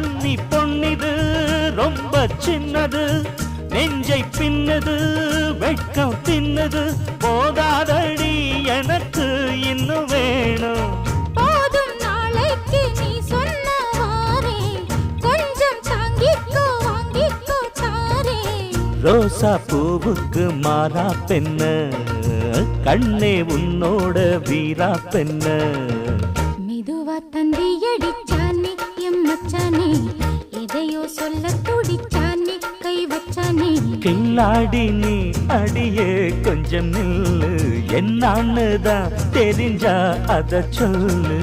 கன்னி பொன்னிது ரொம்ப சின்னது, நெஞ்சை பின்னது வெட்கம் தின்னது, போதாதடி எனக்கு இன்னும் வேணும். போதும் நாளைக்கு நீ சொன்னவாறே, கொஞ்சம் தாங்கிக்கோ வாங்கிக்கோ தாரே. ரோசா பூவுக்கு மாறா பெண்ண, கண்ணே உன்னோட வீரா பெண்ண. மெதுவா தந்தி அடிச்சானே எம் மச்சானே, எதையோ சொல்ல துடிச்சானே கை வச்சானே. கில்லாடி நீ அடியே கொஞ்சம் நில்லு, என்னான்னுதான் தெரிஞ்சா அத சொல்லு.